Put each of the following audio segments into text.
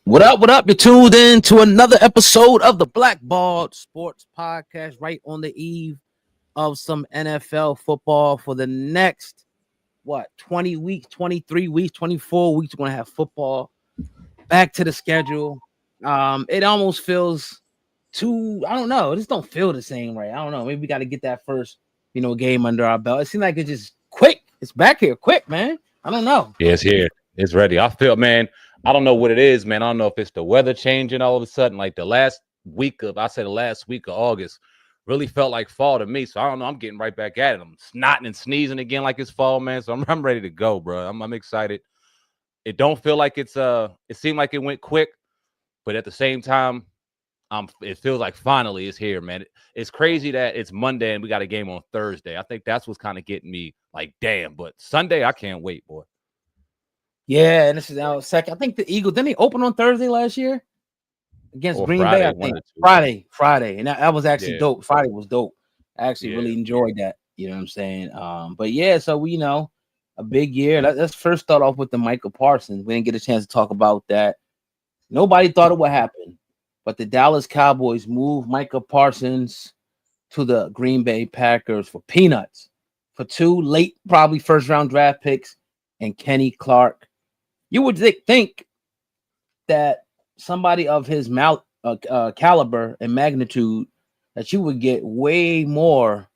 What up? What up? You're tuned in to another episode of the Blackballed Sports Podcast, right on the eve of some NFL football for the next 20 weeks, 23 weeks, 24 weeks. We're gonna have football back to the schedule. It almost feels too. I don't know. It just don't feel the same, right? I don't know. Maybe we got to get that first, game under our belt. It seems like it's just quick. It's back here quick, man. I don't know. Yeah, it's here. It's ready. I feel, man, I don't know what it is, man. I don't know if it's the weather changing all of a sudden. Like the last week of August really felt like fall to me. So I don't know. I'm getting right back at it. I'm snotting and sneezing again like it's fall, man. So I'm ready to go, bro. I'm excited. It don't feel like it seemed like it went quick, but at the same time, it feels like finally it's here, man. It's crazy that it's Monday and we got a game on Thursday. I think that's what's kind of getting me like, damn, but Sunday, I can't wait, boy. Yeah, and this is our second. I think the Eagles didn't they open on Thursday last year against Or Green Bay. Friday, I one think of the two. Friday, and that was actually Yeah, dope. Friday was dope. I actually yeah. really enjoyed that. You know what I'm saying? But yeah, so we a big year. Let's first start off with the Micah Parsons. We didn't get a chance to talk about that. Nobody thought it would happen, but the Dallas Cowboys moved Micah Parsons to the Green Bay Packers for peanuts, for two late, probably first round draft picks and Kenny Clark. You would think that somebody of his caliber and magnitude that you would get way more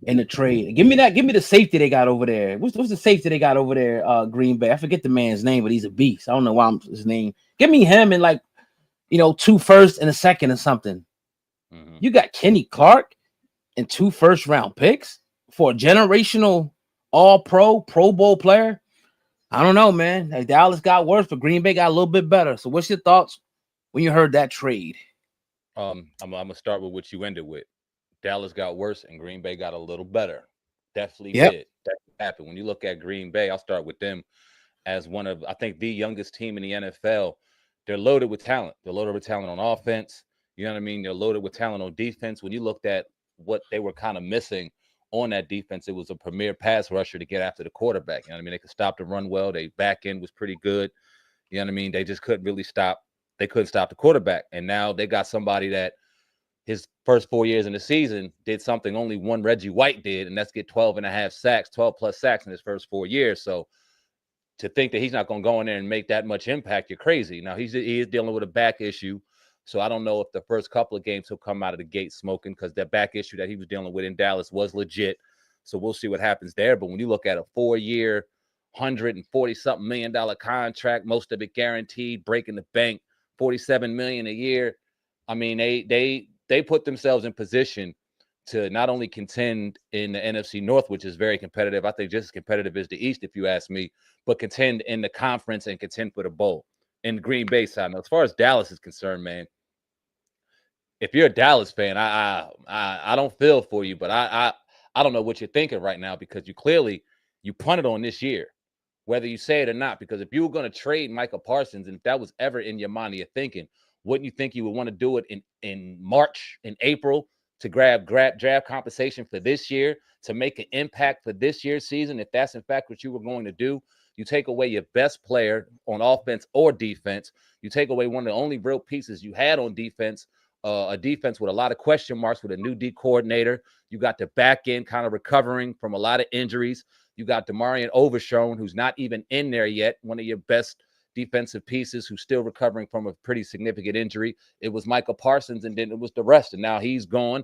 in the trade. Give me that. Give me the safety they got over there. What's the safety they got over there? Green Bay. I forget the man's name, but he's a beast. I don't know why his name. Give me him and two first and a second or something. Mm-hmm. You got Kenny Clark and two first round picks for a generational All Pro Bowl player. I don't know, man. Like Dallas got worse, but Green Bay got a little bit better. So, what's your thoughts when you heard that trade? I'm gonna start with what you ended with. Dallas got worse and Green Bay got a little better. Definitely Yep. did. That happened. When you look at Green Bay, I'll start with them as one of, I think, the youngest team in the NFL. They're loaded with talent. They're loaded with talent on offense. You know what I mean? They're loaded with talent on defense. When you looked at what they were kind of missing on that defense, it was a premier pass rusher to get after the quarterback. You know what I mean? They could stop the run well. They back end was pretty good. You know what I mean? They just couldn't really stop. They couldn't stop the quarterback. And now they got somebody that his first 4 years in the season did something only one Reggie White did, and that's get 12 and a half sacks, 12 plus sacks in his first 4 years. So to think that he's not going to go in there and make that much impact, you're crazy. Now he is dealing with a back issue. So I don't know if the first couple of games he'll come out of the gate smoking, because that back issue that he was dealing with in Dallas was legit. So we'll see what happens there. But when you look at a 4-year, $140-something million contract, most of it guaranteed, breaking the bank, $47 million a year. I mean, they put themselves in position to not only contend in the NFC North, which is very competitive. I think just as competitive as the East, if you ask me, but contend in the conference and contend for the bowl in Green Bay side. Now, as far as Dallas is concerned, man, if you're a Dallas fan, I don't feel for you, but I don't know what you're thinking right now, because you punted on this year, whether you say it or not. Because if you were going to trade Micah Parsons, and if that was ever in your mind, you're thinking, wouldn't you think you would want to do it in March, in April, to grab draft compensation for this year, to make an impact for this year's season? If that's in fact what you were going to do, you take away your best player on offense or defense. You take away one of the only real pieces you had on defense, a defense with a lot of question marks, with a new D coordinator. You got the back end kind of recovering from a lot of injuries. You got Demarion Overshown, who's not even in there yet, one of your best defensive pieces, who's still recovering from a pretty significant injury. It was Micah Parsons, and then it was the rest. And now he's gone.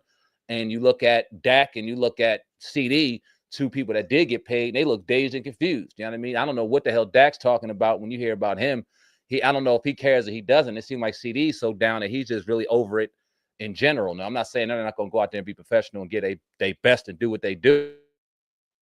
And you look at Dak and you look at CD, two people that did get paid, they look dazed and confused. You know what I mean? I don't know what the hell Dak's talking about when you hear about him. I don't know if he cares or he doesn't. It seems like CD's so down that he's just really over it in general. Now, I'm not saying they're not going to go out there and be professional and get their best and do what they do,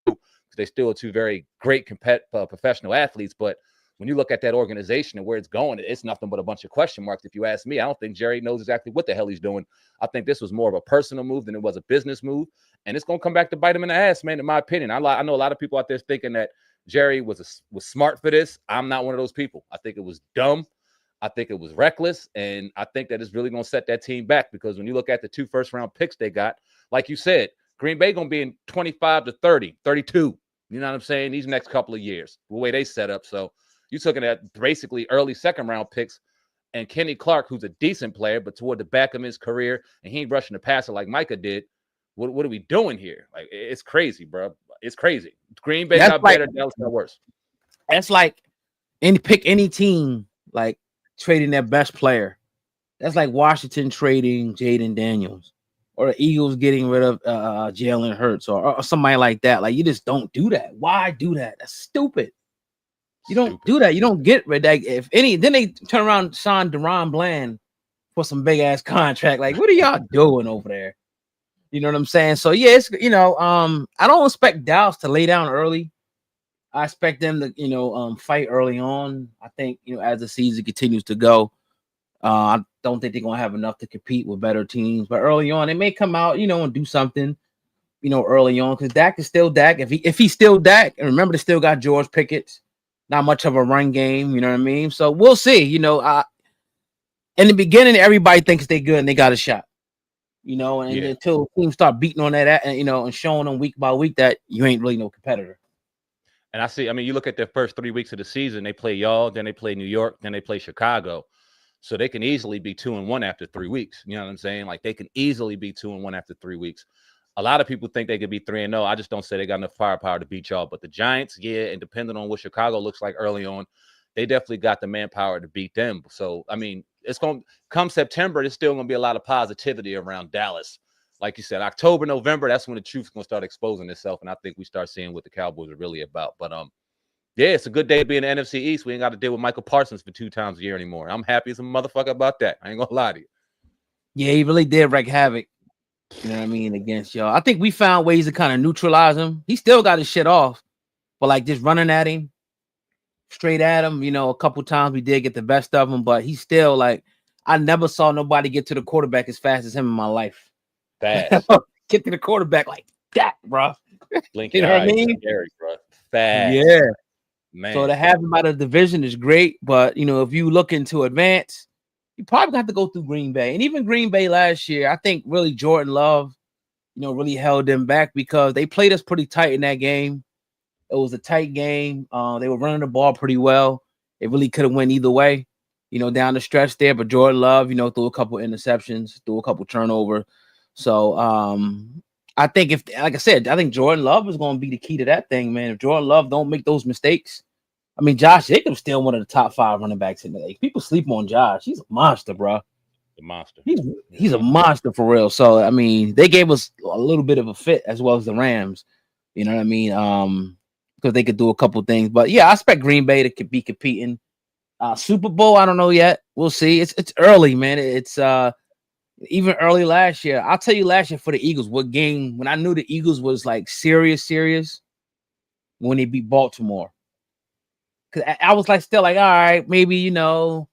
because they still are two very great professional athletes. But when you look at that organization and where it's going, it's nothing but a bunch of question marks. If you ask me, I don't think Jerry knows exactly what the hell he's doing. I think this was more of a personal move than it was a business move. And it's going to come back to bite him in the ass, man, in my opinion. I know a lot of people out there thinking that Jerry was smart for this. I'm not one of those people. I think it was dumb. I think it was reckless. And I think that it's really going to set that team back, because when you look at the 2 first-round picks they got, like you said, Green Bay going to be in 25 to 30, 32. You know what I'm saying? These next couple of years, the way they set up. So you're looking at basically early second-round picks and Kenny Clark, who's a decent player, but toward the back of his career, and he ain't rushing the passer like Micah did. What are we doing here? Like, it's crazy, bro. It's crazy. Green Bay That's got like better, Dallas got worse. that's like pick any team, like trading their best player. That's like Washington trading Jaden Daniels, or the Eagles getting rid of Jalen Hurts, or somebody like that. Like, you just don't do that. Why do that? That's stupid. You don't do that. You don't get rid of that. If any, then they turn around and sign Deron Bland for some big ass contract. Like, what are y'all doing over there? You know what I'm saying? So yeah, it's I don't expect Dallas to lay down early. I expect them to fight early on. I think as the season continues to go, I don't think they're gonna have enough to compete with better teams. But early on, they may come out and do something early on, because Dak is still Dak. If he's still Dak, and remember, they still got George Pickett. Not much of a run game, you know what I mean? So we'll see. In the beginning, everybody thinks they're good and they got a shot. And until teams start beating on that, and showing them week by week that you ain't really no competitor. And I mean, you look at their first 3 weeks of the season, they play y'all, then they play New York, then they play Chicago. So they can easily be 2-1 after 3 weeks. You know what I'm saying? Like, they can easily be 2-1 after 3 weeks. A lot of people think they could be 3-0. I just don't say they got enough firepower to beat y'all. But the Giants, and depending on what Chicago looks like early on, they definitely got the manpower to beat them. So, I mean, it's going to come September, there's still going to be a lot of positivity around Dallas. Like you said, October, November, that's when the truth's going to start exposing itself. And I think we start seeing what the Cowboys are really about. But yeah, it's a good day to be in the NFC East. We ain't got to deal with Michael Parsons for 2 times a year anymore. I'm happy as a motherfucker about that. I ain't going to lie to you. Yeah, he really did wreak havoc. You know what I mean? Against y'all. I think we found ways to kind of neutralize him. He still got his shit off. But like just running at him, straight at him, a couple times we did get the best of him. But he's still like, I never saw nobody get to the quarterback as fast as him in my life. Fast. Get to the quarterback like that, bro. Blinking what I mean? Scary, bro. Fast. Yeah. Man. So to have him out of the division is great. But, if you look into advance, you probably have to go through Green Bay. And even Green Bay last year, I think really Jordan Love, really held them back because they played us pretty tight in that game. It was a tight game. They were running the ball pretty well. It really could have went either way, down the stretch there. But Jordan Love, threw a couple interceptions, threw a couple turnover. So I think like I said, I think Jordan Love is going to be the key to that thing, man. If Jordan Love don't make those mistakes, I mean, Josh Jacobs still one of the top 5 running backs in the league. People sleep on Josh. He's a monster, bro. The monster. He's a monster for real. So, I mean, they gave us a little bit of a fit as well as the Rams. You know what I mean? Because they could do a couple things. But, yeah, I expect Green Bay to be competing. Super Bowl, I don't know yet. We'll see. It's early, man. It's even early last year. I'll tell you last year for the Eagles, what game, when I knew the Eagles was like serious, when they beat Baltimore. Because I was like, still like, all right, maybe, when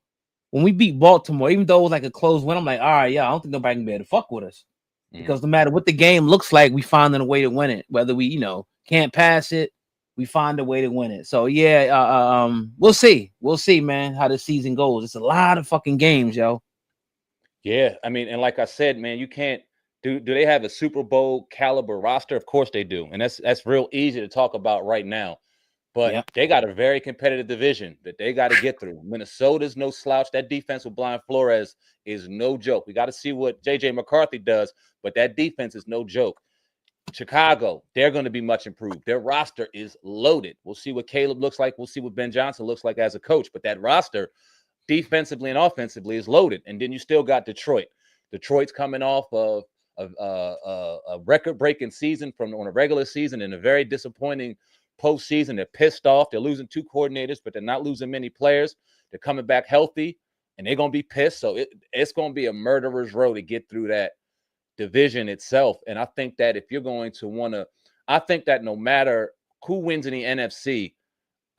we beat Baltimore, even though it was like a close win, I'm like, all right, yeah, I don't think nobody can be able to fuck with us. Because no matter what the game looks like, we find a way to win it. Whether we, can't pass it, we find a way to win it. So, yeah, we'll see. We'll see, man, how the season goes. It's a lot of fucking games, yo. Yeah, I mean, and like I said, man, you can't do they have a Super Bowl caliber roster? Of course they do. And that's real easy to talk about right now. But they got a very competitive division that they got to get through. Minnesota's no slouch. That defense with Brian Flores is no joke. We got to see what J.J. McCarthy does, but that defense is no joke. Chicago, they're going to be much improved. Their roster is loaded. We'll see what Caleb looks like. We'll see what Ben Johnson looks like as a coach. But that roster, defensively and offensively, is loaded. And then you still got Detroit. Detroit's coming off of a record-breaking season on a regular season and a very disappointing postseason. They're pissed off. They're losing 2 coordinators, but they're not losing many players. They're coming back healthy, and they're going to be pissed. So it's going to be a murderer's row to get through that division itself. And I think that if you're going to want to, I think that no matter who wins in the NFC,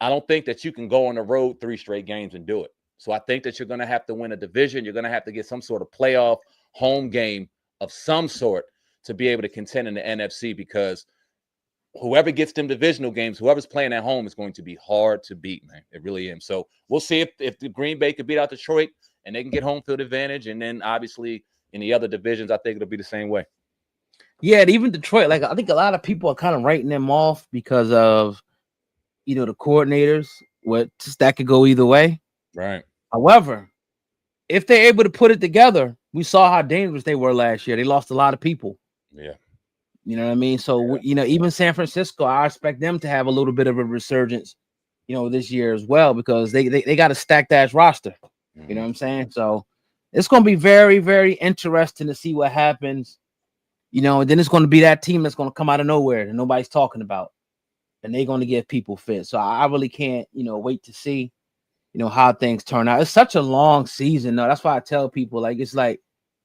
I don't think that you can go on the road 3 straight games and do it. So I think that you're going to have to win a division. You're going to have to get some sort of playoff home game of some sort to be able to contend in the NFC, because whoever gets them divisional games, whoever's playing at home, is going to be hard to beat, man. It really is. So we'll see if the Green Bay could beat out Detroit and they can get home field advantage. And then obviously in the other divisions, I think it'll be the same way. Yeah, and even Detroit, like I think a lot of people are kind of writing them off because of, the coordinators. That could go either way. Right. However, if they're able to put it together, we saw how dangerous they were last year. They lost a lot of people. Yeah. You know what I mean? So, even San Francisco, I expect them to have a little bit of a resurgence, this year as well, because they got a stacked ass roster. You know what I'm saying? So it's going to be very, very interesting to see what happens. And then it's going to be that team that's going to come out of nowhere that nobody's talking about, and they're going to get people fit. So I really can't, wait to see, how things turn out. It's such a long season, though. That's why I tell people, like, it's like,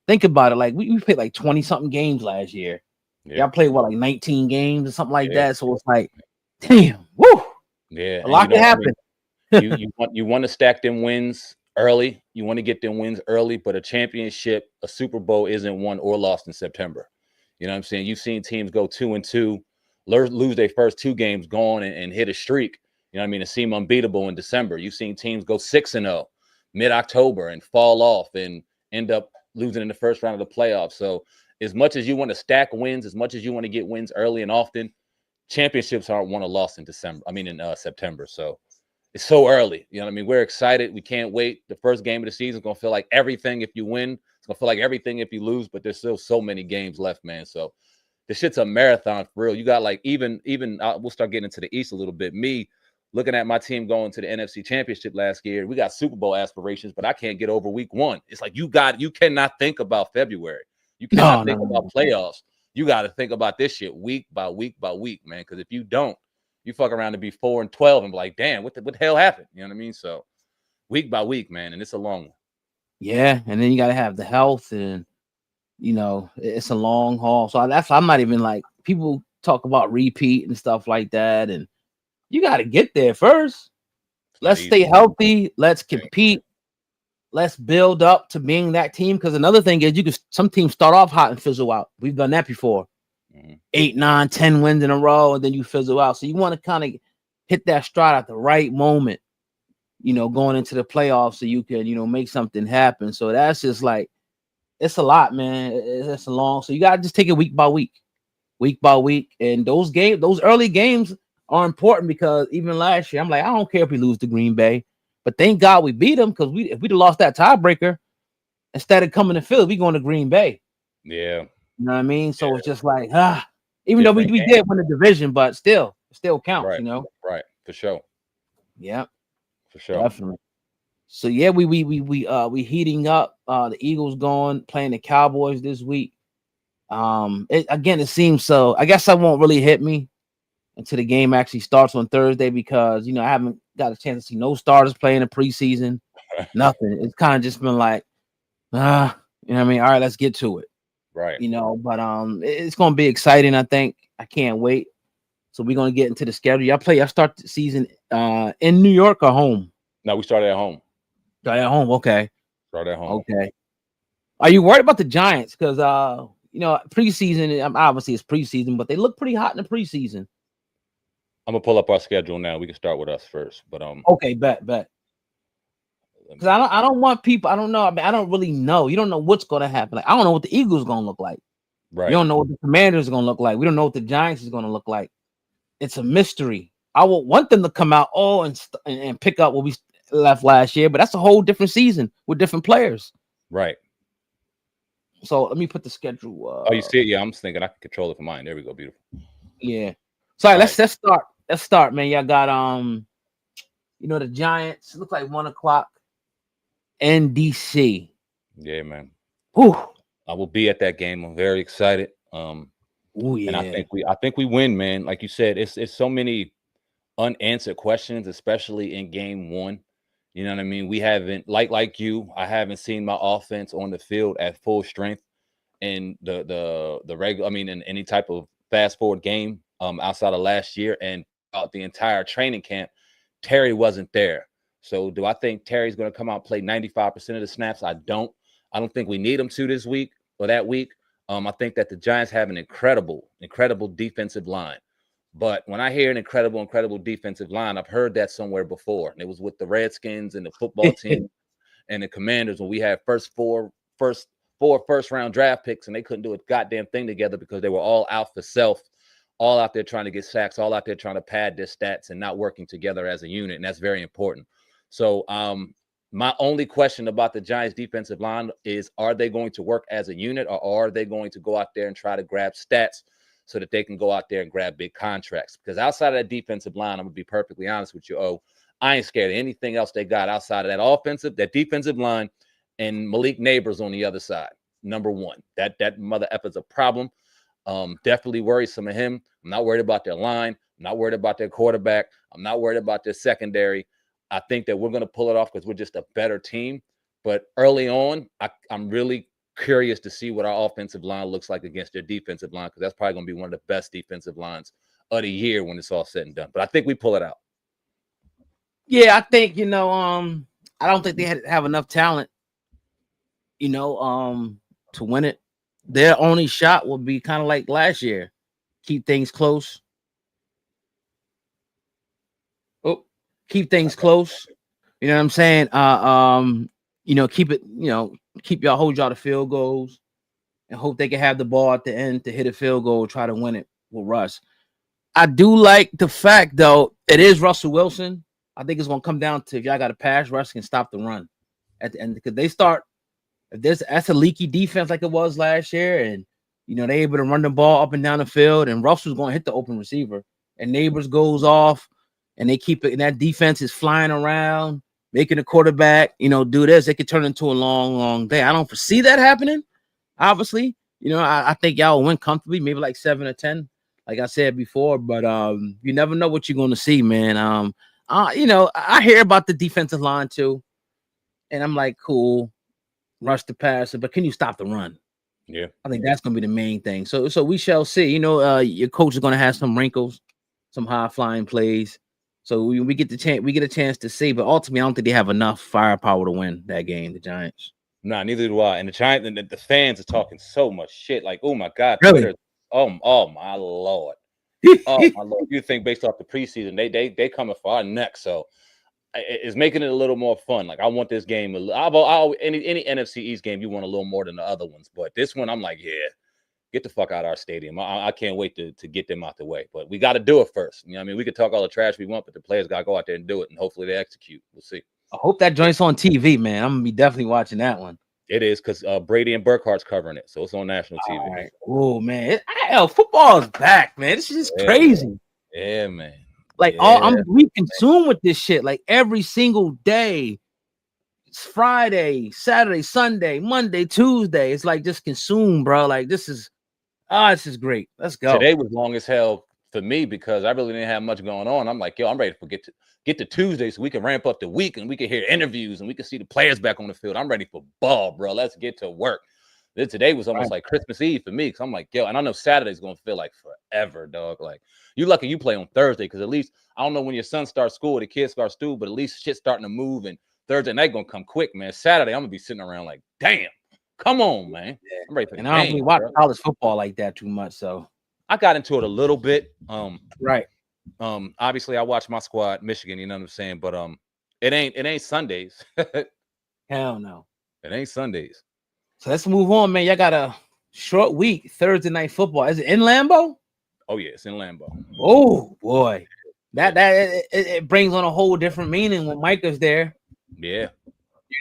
think about it. Like, we played like 20 something games last year. Yeah. Y'all played like 19 games or something like that. So it's like, damn, woo. Yeah. A lot can happen. You want to stack them wins early. You want to get them wins early, but a championship, a Super Bowl isn't won or lost in September. You know what I'm saying? You've seen teams go 2-2, lose their first 2 games, go on and hit a streak. You know what I mean? And seem unbeatable in December. You've seen teams go 6-0 mid-October and fall off and end up losing in the first round of the playoffs. So as much as you want to stack wins, as much as you want to get wins early and often, championships aren't won or lost in September. So it's so early. You know what I mean? We're excited. We can't wait. The first game of the season is going to feel like everything if you win. It's going to feel like everything if you lose, but there's still so many games left, man. So this shit's a marathon for real. You got like even we'll start getting into the East a little bit. Me looking at my team going to the NFC Championship last year, we got Super Bowl aspirations, but I can't get over week 1. It's like you cannot think about February. You cannot think about playoffs. You got to think about this shit week by week by week, man. Because if you don't, you fuck around to be 4-12 and be like, damn, what the hell happened? You know what I mean? So week by week, man, and it's a long one. Yeah, and then you got to have the health, and it's a long haul. So I'm not even like, people talk about repeat and stuff like that, and you got to get there first. Let's stay healthy. Let's compete. Let's build up to being that team. Because another thing is, some teams start off hot and fizzle out. We've done that before. 8, 9, 10 wins in a row, and then you fizzle out. So you want to kind of hit that stride at the right moment, going into the playoffs, so you can, make something happen. So that's just like, it's a lot, man. It's a long. So you got to just take it week by week. And those early games are important, because even last year, I'm like, I don't care if we lose to Green Bay, but thank God we beat them, because if we'd have lost that tiebreaker, instead of coming to Philly, we going to Green Bay. Yeah. You know what I mean? So it's just like, even though we did win the division, but still, it still counts, right. Right. For sure. Yeah. For sure. Definitely. So yeah, we heating up. The Eagles playing the Cowboys this week. It seems so. I guess that won't really hit me until the game actually starts on Thursday, because I haven't got a chance to see no starters play in the preseason. Nothing. It's kind of just been like, you know what I mean? All right, let's get to it. Right. But it's gonna be exciting, I think. I can't wait. So we're gonna get into the schedule. Y'all start the season in New York or home? No, we started at home. Started at home, okay. Started at home. Okay. Are you worried about the Giants? Because preseason, obviously it's preseason, but they look pretty hot in the preseason. I'm gonna pull up our schedule now. We can start with us first, but okay, bet. Because I don't want people. I don't know. I mean, I don't really know. You don't know what's gonna happen. Like, I don't know what the Eagles gonna look like. Right. You don't know what the Commanders are gonna look like. We don't know what the Giants is gonna look like. It's a mystery. I would want them to come out and pick up what we left last year, but that's a whole different season with different players. Right. So let me put the schedule. You see it? Yeah, I'm thinking I can control it from mine. There we go. Beautiful. Yeah. So let's start. Let's start, man. Y'all got the Giants. It looks like 1:00 NDC. Yeah, man. Whew. I will be at that game. I'm very excited. Oh yeah. And I think we win, man. Like you said, it's so many unanswered questions, especially in game 1. You know what I mean? We haven't, like you, I haven't seen my offense on the field at full strength in the regular, in any type of fast forward game outside of last year, and out the entire training camp, Terry wasn't there. So do I think Terry's going to come out and play 95% of the snaps? I don't think we need him to this week or that week. I think that the Giants have an incredible defensive line. But when I hear an incredible defensive line, I've heard that somewhere before. And it was with the Redskins and the football team and the Commanders, when we had four first-round draft picks, and they couldn't do a goddamn thing together because they were all out for self, all out there trying to get sacks, all out there trying to pad their stats and not working together as a unit. And that's very important. So My only question about the Giants defensive line is, are they going to work as a unit, or are they going to go out there and try to grab stats so that they can go out there and grab big contracts? Because outside of that defensive line, I'm going to be perfectly honest with you, I ain't scared of anything else they got outside of that defensive line, and Malik Neighbors on the other side. Number one, that mother effer's a problem. Definitely worrisome of him. I'm not worried about their line. I'm not worried about their quarterback. I'm not worried about their secondary. I think that we're going to pull it off because we're just a better team. But early on, I'm really curious to see what our offensive line looks like against their defensive line, because that's probably going to be one of the best defensive lines of the year when it's all said and done. But I think we pull it out. Yeah, I think, I don't think they have enough talent, to win it. Their only shot will be kind of like last year. Keep things close. Keep things close. You know what I'm saying? Keep it, hold y'all to field goals and hope they can have the ball at the end to hit a field goal, try to win it with Russ. I do like the fact, though, it is Russell Wilson. I think it's going to come down to if y'all got a pass rush can stop the run at the end, because they start, that's a leaky defense like it was last year, and they able to run the ball up and down the field, and Russell's going to hit the open receiver, and Neighbors goes off, and they keep it, and that defense is flying around, making the quarterback, do this. It could turn into a long, long day. I don't foresee that happening. Obviously, I think y'all will win comfortably, maybe like 7 or 10, like I said before. But you never know what you're going to see, man. I hear about the defensive line too, and I'm like, cool, rush the passer, but can you stop the run? Yeah, I think that's going to be the main thing. So we shall see. Your coach is going to have some wrinkles, some high flying plays. So we get a chance to see, but ultimately, I don't think they have enough firepower to win that game. The Giants. Nah, neither do I. And the Giants and the fans are talking so much shit. Like, oh my God, Really? Twitter. Oh my Lord. Oh my Lord. You think based off the preseason, they coming for our neck. So it's making it a little more fun. Like, I want this game. Any NFC East game, you want a little more than the other ones. But this one, I'm like, yeah, get the fuck out of our stadium. I can't wait to get them out the way. But we got to do it first. We could talk all the trash we want, but the players got to go out there and do it. And hopefully they execute. We'll see. I hope that joint's on TV, man. I'm going to be definitely watching that one. It is, because Brady and Burkhart's covering it. So it's on national TV. Right. Oh, man. Football is back, man. This is just crazy. Yeah, man. Like, we consumed with this shit. Like, every single day. It's Friday, Saturday, Sunday, Monday, Tuesday. It's like just consumed, bro. Like, this is great. Let's go. Today was long as hell for me because I really didn't have much going on. I'm like, yo, I'm ready to get to Tuesday so we can ramp up the week and we can hear interviews and we can see the players back on the field. I'm ready for ball, bro. Let's get to work. Then today was almost like Christmas Eve for me, because I'm like, yo, and I know Saturday's going to feel like forever, dog. Like, you lucky you play on Thursday, because at least, I don't know when your son starts school or the kids start school, but at least shit's starting to move, and Thursday night going to come quick, man. Saturday, I'm going to be sitting around like, damn, come on, man. I'm ready for the game. I don't really watch college football like that too much, so. I got into it a little bit. Right. Obviously I watch my squad, Michigan, you know what I'm saying? But it ain't Sundays. Hell no. It ain't Sundays. So let's move on, man. Y'all got a short week, Thursday night football. Is it in Lambeau? Oh yeah, it's in Lambeau. Oh boy. That it brings on a whole different meaning when Micah's there. Yeah.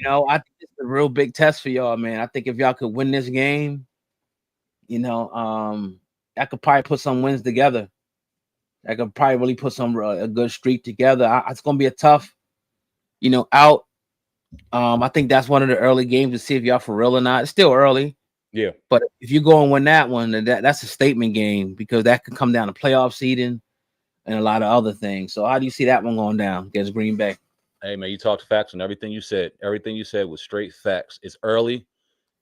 I think it's a real big test for y'all, man. I think if y'all could win this game, I could probably put some wins together. I could probably really put a good streak together. It's gonna be a tough, out. I think that's one of the early games to see if y'all for real or not. It's still early. Yeah. But if you go and win that one, that's a statement game, because that could come down to playoff seeding and a lot of other things. So how do you see that one going down against Green Bay? Hey, man, you talked facts on everything you said. Everything you said was straight facts. It's early.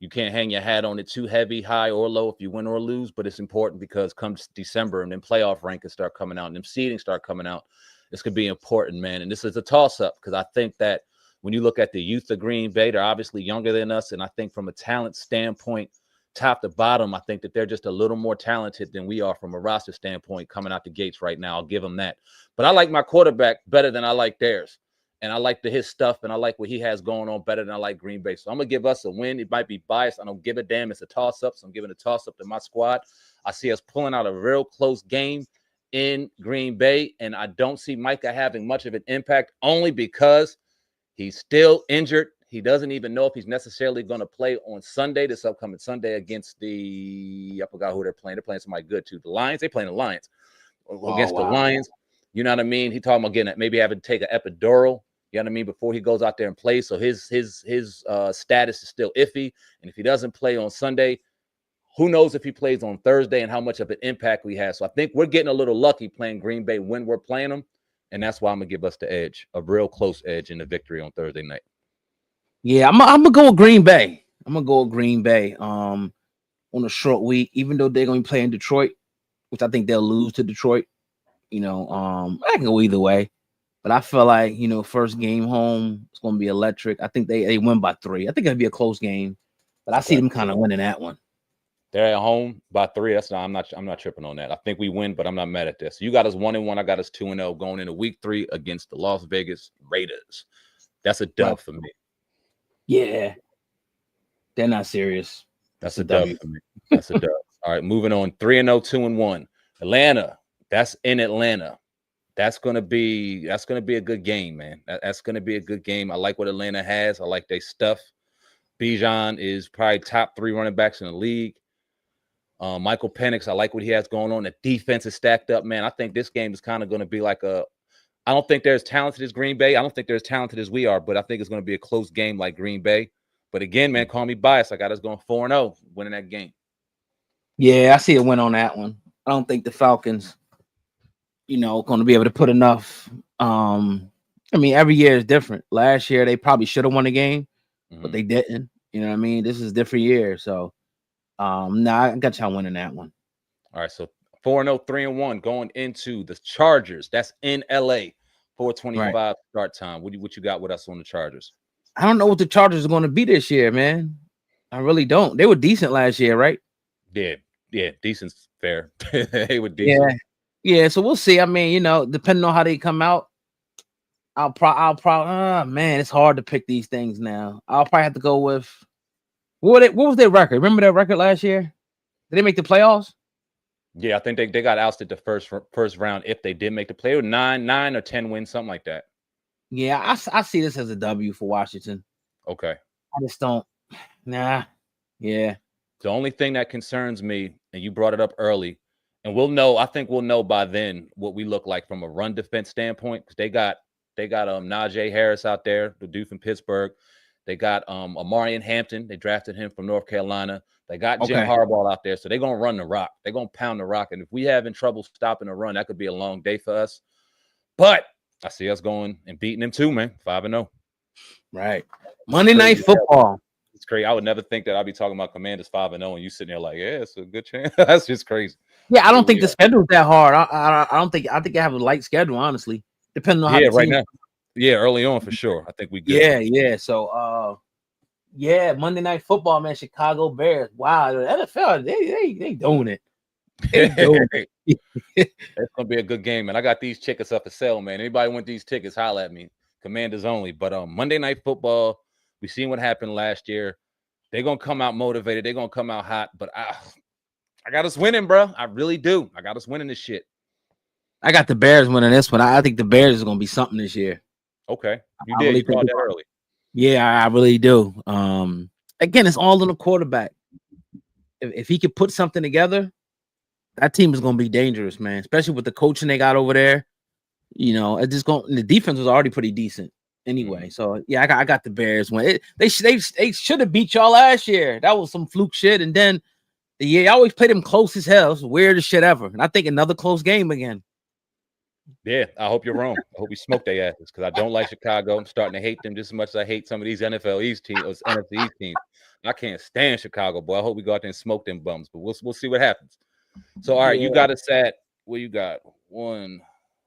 You can't hang your hat on it too heavy, high or low, if you win or lose, but it's important because comes December and then playoff rankings start coming out and then seeding start coming out. This could be important, man. And this is a toss-up, because I think that when you look at the youth of Green Bay, they're obviously younger than us. And I think from a talent standpoint, top to bottom, I think that they're just a little more talented than we are from a roster standpoint coming out the gates right now. I'll give them that. But I like my quarterback better than I like theirs. And I like his stuff, and I like what he has going on better than I like Green Bay. So I'm going to give us a win. It might be biased. I don't give a damn. It's a toss-up, so I'm giving a toss-up to my squad. I see us pulling out a real close game in Green Bay, and I don't see Micah having much of an impact, only because He's still injured. He doesn't even know if he's necessarily going to play on Sunday, this upcoming Sunday against I forgot who they're playing. They're playing somebody good too. The Lions. They're playing the Lions against the Lions. You know what I mean? He talking about getting maybe having to take an epidural. You know what I mean? Before he goes out there and plays. So his status is still iffy. And if he doesn't play on Sunday, who knows if he plays on Thursday and how much of an impact we have. So I think we're getting a little lucky playing Green Bay when we're playing them. And that's why I'm going to give us the edge, a real close edge in the victory on Thursday night. Yeah, I'm gonna go with Green Bay. I'm gonna go with Green Bay. On a short week, even though they're gonna be playing Detroit, which I think they'll lose to Detroit. You know, I can go either way, but I feel like first game home it's gonna be electric. I think they win by 3. I think it'll be a close game, but I see them kind of winning that one. They're at home by 3. I'm not tripping on that. I think we win, but I'm not mad at this. You got us 1-1. I got us 2-0 going into week 3 against the Las Vegas Raiders. That's a dub for me. Yeah, they're not serious. That's a dub for me. That's a dub. All right, moving on. 3-0, 2-1. Atlanta. That's in Atlanta. That's gonna be a good game, man. That's gonna be a good game. I like what Atlanta has. I like their stuff. Bijan is probably top 3 running backs in the league. Michael Penix, I like what he has going on. The defense is stacked up, man. I think this game is kind of going to be like I don't think they're as talented as Green Bay. I don't think they're as talented as we are, but I think it's going to be a close game like Green Bay. But again, man, call me biased. I got us going 4-0, winning that game. Yeah, I see a win on that one. I don't think the Falcons, going to be able to put enough. Every year is different. Last year, they probably should have won the game, but they didn't. You know what I mean? This is a different year. So, I got y'all winning that one. All right, so 4-0, 3-1 going into the Chargers. That's in LA. 4:25 start time. What you got with us on the Chargers? I don't know what the Chargers are going to be this year, man. I really don't. They were decent last year, right? Yeah, decent's fair. They were decent. Yeah. So we'll see. I mean, depending on how they come out, I'll probably. Man, it's hard to pick these things now. I'll probably have to go with. What was their record? Remember their record last year? Did they make the playoffs? Yeah, I think they got ousted the first round if they did make the play. 9 or 10 wins, something like that. Yeah, I see this as a W for Washington. Okay. I just don't. Nah. Yeah. The only thing that concerns me, and you brought it up early, and I think we'll know by then what we look like from a run defense standpoint, because they got Najee Harris out there, the dude from Pittsburgh. They got Amarian Hampton. They drafted him from North Carolina. They got Jim Harbaugh out there. So they're going to run the rock. They're going to pound the rock. And if we having trouble stopping the run, that could be a long day for us. But I see us going and beating them too, man. 5-0. Right. Monday Night Football. It's crazy. I would never think that I'd be talking about Commanders 5-0 and you sitting there like, yeah, it's a good chance. That's just crazy. Yeah, I don't think the schedule's that hard. I think I have a light schedule, honestly. Depending on how the right now. Yeah, early on for sure. I think we good. Yeah. So Monday Night Football, man. Chicago Bears. Wow, the NFL, they doing it. It's gonna be a good game, man. I got these tickets up for sale, man. Anybody want these tickets, holla at me. Commanders only. But Monday Night Football, we seen what happened last year. They're gonna come out motivated. They're gonna come out hot. But I got us winning, bro. I really do. I got us winning this shit. I got the Bears winning this one. I think the Bears is gonna be something this year. Okay, you did. You called that early. Yeah, I really do. Again, it's all in the quarterback. If he could put something together, that team is going to be dangerous, man. Especially with the coaching they got over there. It's just going. The defense was already pretty decent anyway. So yeah, I got the Bears win. They should have beat y'all last year. That was some fluke shit. And then I always play them close as hell. It's the weirdest shit ever. And I think another close game again. Yeah, I hope you're wrong. I hope we smoke their asses because I don't like Chicago. I'm starting to hate them just as much as I hate some of these NFL East teams or NFC East teams. I can't stand Chicago, boy. I hope we go out there and smoke them bums, but we'll see what happens. So, all right, you got us at what you got? 1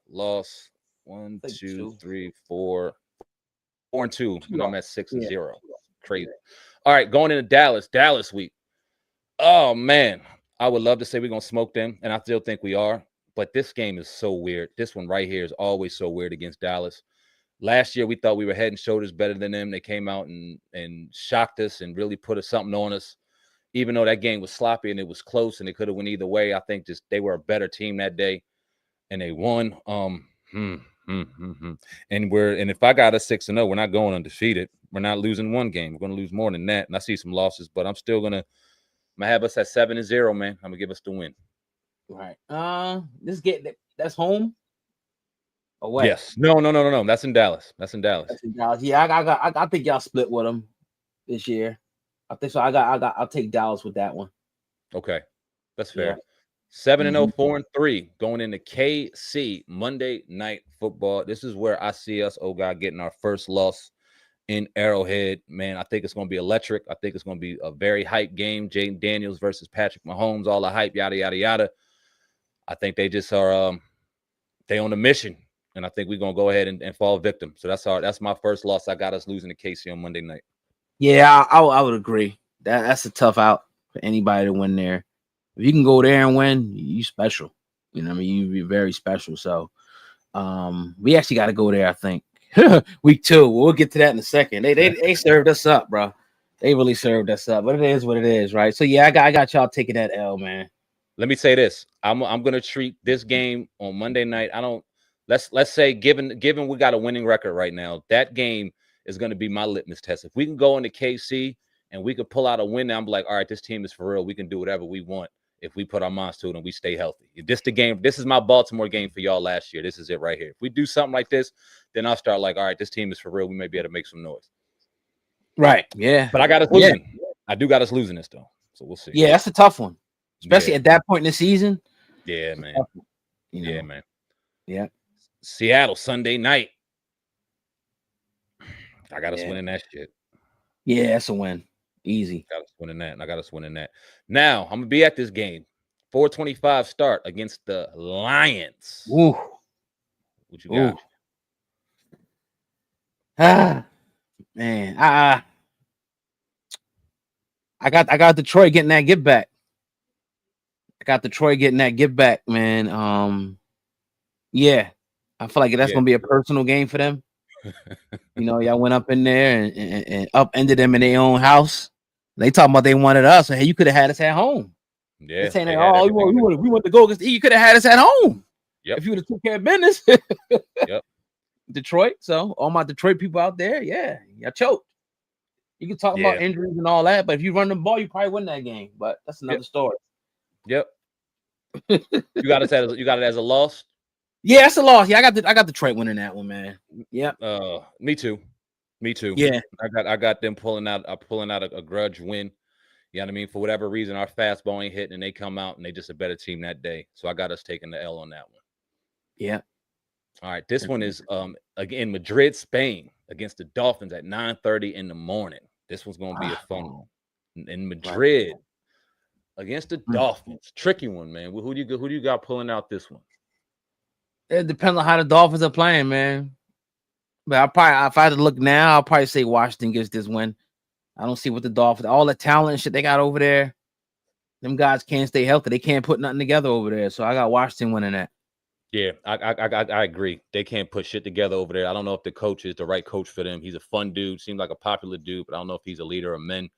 loss, 1, 2, 3, 4, 4-2. I'm at 6-0. Crazy. All right, going into Dallas week. Oh man, I would love to say we're gonna smoke them, and I still think we are. But this game is so weird. This one right here is always so weird against Dallas. Last year, we thought we were head and shoulders better than them. They came out and shocked us and really put something on us. Even though that game was sloppy and it was close and it could have went either way, I think just they were a better team that day, and they won. Mm-hmm. And if I got a 6-0, we're not going undefeated. We're not losing one game. We're going to lose more than that. And I see some losses, but I'm still gonna have us at 7-0, man. I'm gonna give us the win. Right. That's home. Away. Yes. No. That's in Dallas. That's in Dallas. That's in Dallas. Yeah, I think y'all split with them this year. I think so. I'll take Dallas with that one. Okay, that's Yeah. fair. 7-0, Mhm. 4-3, going into KC Monday Night Football. This is where I see us, oh God, getting our first loss in Arrowhead. Man, I think it's going to be electric. I think it's going to be a very hype game. Jaden Daniels versus Patrick Mahomes, all the hype, yada, yada, yada. I think they just are they on a mission. And I think we're going to go ahead and fall victim. So that's my first loss. I got us losing to KC on Monday night. Yeah, I would agree. That's a tough out for anybody to win there. If you can go there and win, you special. You know what I mean? You'd be very special. So we actually got to go there, I think. Week 2. We'll get to that in a second. They served us up, bro. They really served us up. But it is what it is, right? So yeah, I got y'all taking that L, man. Let me say this. I'm gonna treat this game on Monday night. Let's say given we got a winning record right now, that game is gonna be my litmus test. If we can go into KC and we can pull out a win, I'm like, all right, this team is for real. We can do whatever we want if we put our minds to it and we stay healthy. If this the game, this is my Baltimore game for y'all last year. This is it right here. If we do something like this, then I'll start like, all right, this team is for real. We may be able to make some noise. Right. Yeah. But I got us losing. Yeah. I do got us losing this though. So we'll see. Yeah, that's a tough one. Especially at that point in the season. Yeah, man. You know. Yeah, man. Yeah. Seattle Sunday night. I got us winning that shit. Yeah, that's a win. Easy. Got us winning that. And I got us winning that. Now, I'm going to be at this game. 4:25 start against the Lions. Ooh. What you got? Man. I got Detroit getting that give back. Man. Yeah. I feel like that's gonna be a personal game for them. You know, y'all went up in there and upended them in their own house. They talking about they wanted us. Hey, you could have had us at home. Yeah. Saying that, oh, we want to go against you could have had us at home. Yep. If you would have took care of business. Yep. Detroit. So all my Detroit people out there, yeah, y'all choked. You can talk about injuries and all that, but if you run the ball, you probably win that game. But that's another story. Yep. You got it as a loss. Yeah, that's a loss. Yeah, I got Detroit winning that one, man. Yeah. Me too. Yeah. I got them pulling out a grudge win. You know what I mean? For whatever reason, our fastball ain't hitting, and they come out and they just a better team that day. So I got us taking the L on that one. Yeah. All right. This one is again Madrid, Spain against the Dolphins at 9:30 in the morning. This one's gonna be a fun one. In Madrid against the Dolphins. Tricky one, man. Who do you got pulling out this one? It depends on how the Dolphins are playing, man. But if I had to look now, I'll probably say Washington gets this win. I don't see what the Dolphins, all the talent and shit they got over there. Them guys can't stay healthy. They can't put nothing together over there. So I got Washington winning that. Yeah, I agree. They can't put shit together over there. I don't know if the coach is the right coach for them. He's a fun dude, seems like a popular dude, but I don't know if he's a leader of men.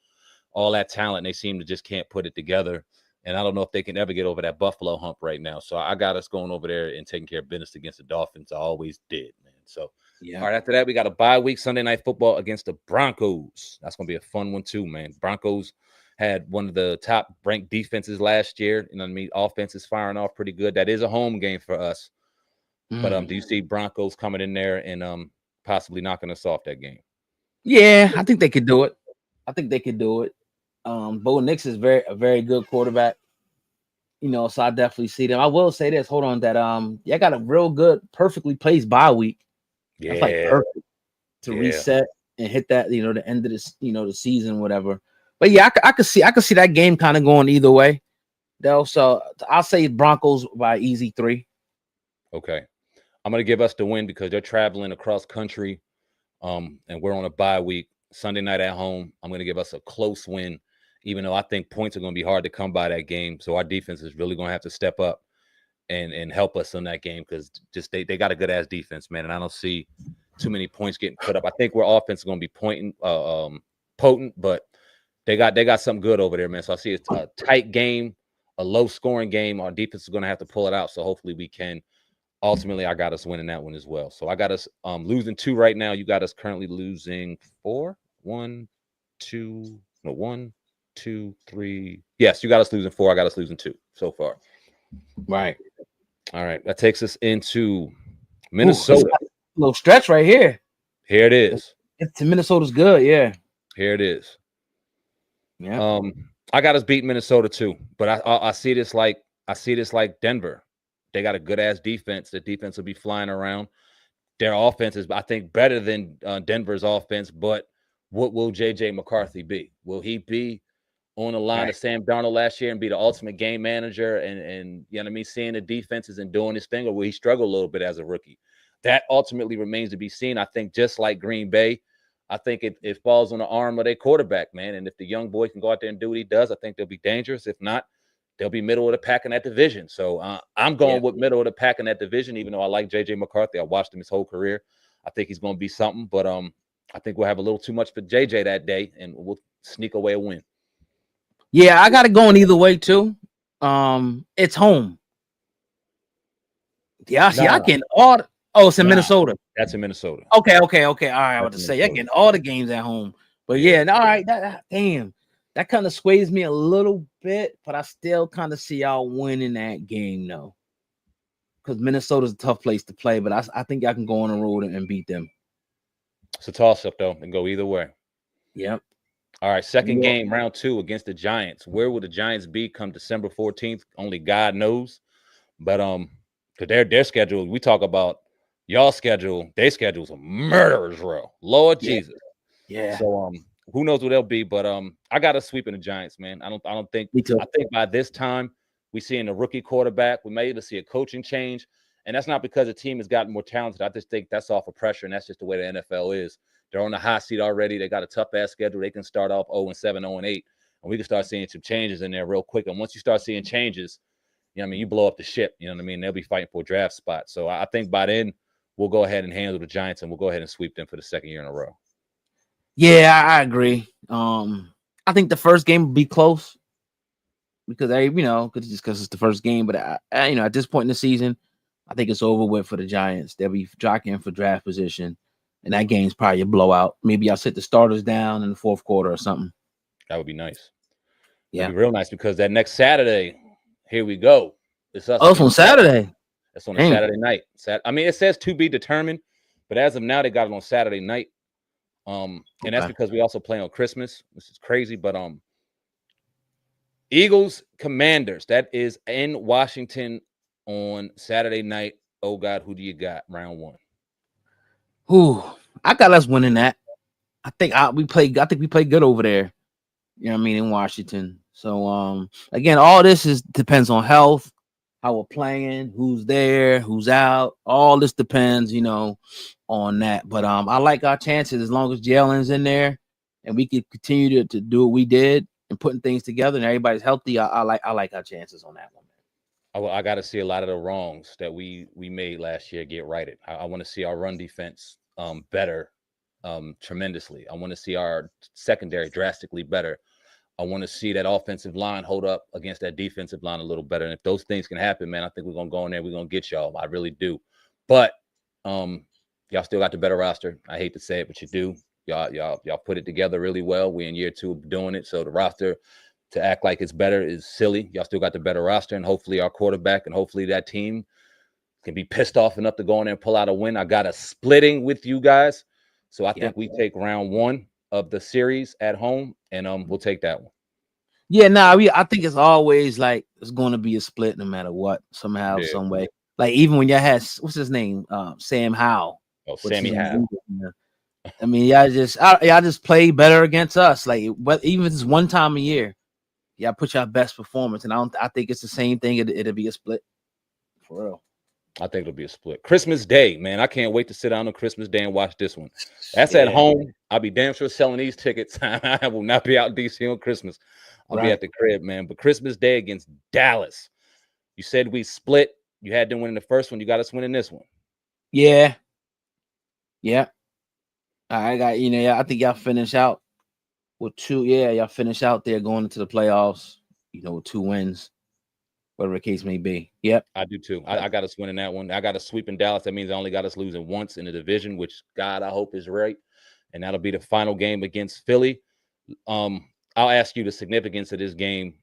All that talent, they seem to just can't put it together. And I don't know if they can ever get over that Buffalo hump right now. So I got us going over there and taking care of business against the Dolphins. I always did, man. So, yeah. All right, after that, we got a bye week, Sunday Night Football against the Broncos. That's going to be a fun one too, man. Broncos had one of the top ranked defenses last year. You know what I mean? Offense is firing off pretty good. That is a home game for us. But do you see Broncos coming in there and possibly knocking us off that game? Yeah, I think they could do it. Bo Nix is a very good quarterback. You know, so I definitely see them. I will say this. Hold on, that I got a real good, perfectly placed bye week. Yeah, that's like perfect to reset and hit that. You know, the end of this. You know, the season, whatever. But yeah, I could see that game kind of going either way, though. So I'll say Broncos by easy 3. Okay, I'm gonna give us the win because they're traveling across country, and we're on a bye week. Sunday night at home. I'm gonna give us a close win. Even though I think points are going to be hard to come by that game. So our defense is really going to have to step up and help us in that game because just they got a good-ass defense, man, and I don't see too many points getting put up. I think our offense is going to be potent, but they got something good over there, man. So I see it's a tight game, a low-scoring game. Our defense is going to have to pull it out, so hopefully we can ultimately, I got us winning that one as well. So I got us losing 2 right now. You got us currently losing 4. 1, 2, no 1, 2, 3. Yes, you got us losing 4. I got us losing 2 so far. Right. All right, that takes us into Ooh, it's Minnesota. a little stretch right here. Here it is. It's Minnesota's good, yeah. Here it is. Yeah. I got us beat Minnesota too, but I see this like Denver. They got a good ass defense. The defense will be flying around. Their offense is, I think, better than Denver's offense. But what will JJ McCarthy be? Will he be on the line of Sam Darnold last year and be the ultimate game manager and you know what I mean, seeing the defenses and doing his thing, or will he struggle a little bit as a rookie? That ultimately remains to be seen. I think just like Green Bay, I think it falls on the arm of their quarterback, man. And if the young boy can go out there and do what he does, I think they'll be dangerous. If not, they'll be middle of the pack in that division. So I'm going with middle of the pack in that division, even though I like JJ McCarthy. I watched him his whole career. I think he's going to be something, but I think we'll have a little too much for JJ that day, and we'll sneak away a win. Yeah, I got it going either way too. It's home. Yeah, see, I getting all. It's in Minnesota. That's in Minnesota. Okay. All right, I was to say I getting all the games at home, but yeah, all right. Damn, that kind of sways me a little bit, but I still kind of see y'all winning that game though, because Minnesota's a tough place to play. But I think y'all can go on the road and beat them. It's a toss up though, and go either way. Yep. All right, second game, round 2 against the Giants. Where will the Giants be come December 14th? Only God knows. But because their schedule, we talk about y'all schedule, their schedule's a murderer's row. Lord Jesus. Yeah. So who knows what they'll be? But I got us sweeping the Giants, man. I don't think. I think by this time we seeing a rookie quarterback. We may even see a coaching change, and that's not because the team has gotten more talented. I just think that's off of pressure, and that's just the way the NFL is. They're on the hot seat already. They got a tough ass schedule. They can start off 0-7, 0-8, and we can start seeing some changes in there real quick. And once you start seeing changes, you know what I mean, you blow up the ship. You know what I mean? They'll be fighting for a draft spot. So I think by then we'll go ahead and handle the Giants, and we'll go ahead and sweep them for the second year in a row. Yeah, I agree. I think the first game will be close because because it's the first game. But at this point in the season, I think it's over with for the Giants. They'll be jockeying for draft position, and that game's probably a blowout. Maybe I'll sit the starters down in the fourth quarter or something. That would be nice. Yeah, that'd be real nice because that next Saturday, here we go. It's us. Oh, it's on Saturday. It's on a Saturday night. I mean, it says to be determined, but as of now, they got it on Saturday night. And that's because we also play on Christmas, which is crazy. But Eagles Commanders, that is in Washington on Saturday night. Oh God, who do you got? Round 1. I got us winning that. I think we play good over there. You know what I mean, in Washington. So again, all this depends on health, how we're playing, who's there, who's out. All this depends, on that. But I like our chances as long as Jalen's in there and we can continue to do what we did and putting things together and everybody's healthy. I like our chances on that one. I got to see a lot of the wrongs that we made last year get righted. I want to see our run defense better tremendously. I want to see our secondary drastically better. I want to see that offensive line hold up against that defensive line a little better. And if those things can happen, man, I think we're going to go in there. We're going to get y'all. I really do. But y'all still got the better roster. I hate to say it, but you do. Y'all put it together really well. We're in year 2 of doing it. So the roster to act like it's better is silly. Y'all still got the better roster, and hopefully our quarterback and hopefully that team can be pissed off enough to go in there and pull out a win. I got a splitting with you guys. So I think we take round 1 of the series at home, and we'll take that one. Yeah, I think it's always like it's going to be a split no matter what, somehow, some way. Like even when y'all had what's his name, Sam Howell. Oh, Sammy Howell. I mean, y'all just play better against us. Like, but even if it's one time a year, y'all put your best performance, and I think it's the same thing. It'll be a split for real. I think it'll be a split. Christmas Day, man. I can't wait to sit down on Christmas Day and watch this one. That's at home. I'll be damn sure selling these tickets. I will not be out in DC on Christmas. I'll be at the crib, man. But Christmas Day against Dallas. You said we split. You had them winning the first one. You got us winning this one. Yeah. I got I think y'all finish out with 2. Yeah, y'all finish out there going into the playoffs. With 2 wins. whatever the case may be. Yep. I do too. I got us winning that one. I got us sweeping Dallas. That means I only got us losing once in the division, which God, I hope is right. And that'll be the final game against Philly. I'll ask you the significance of this game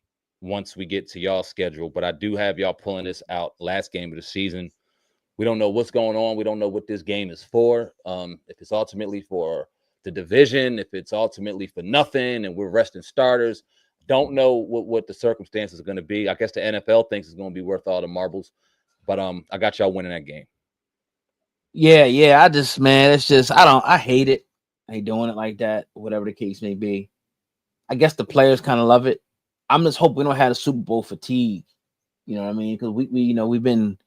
once we get to y'all schedule, but I do have y'all pulling this out last game of the season. We don't know what's going on. We don't know what this game is for. If it's ultimately for the division, if it's ultimately for nothing, and we're resting starters. Don't know what the circumstances are going to be. I guess the NFL thinks it's going to be worth all the marbles, but I got y'all winning that game. Yeah. I hate it. I hate doing it like that, whatever the case may be. I guess the players kind of love it. I'm just hoping we don't have a Super Bowl fatigue. You know what I mean? Because we've been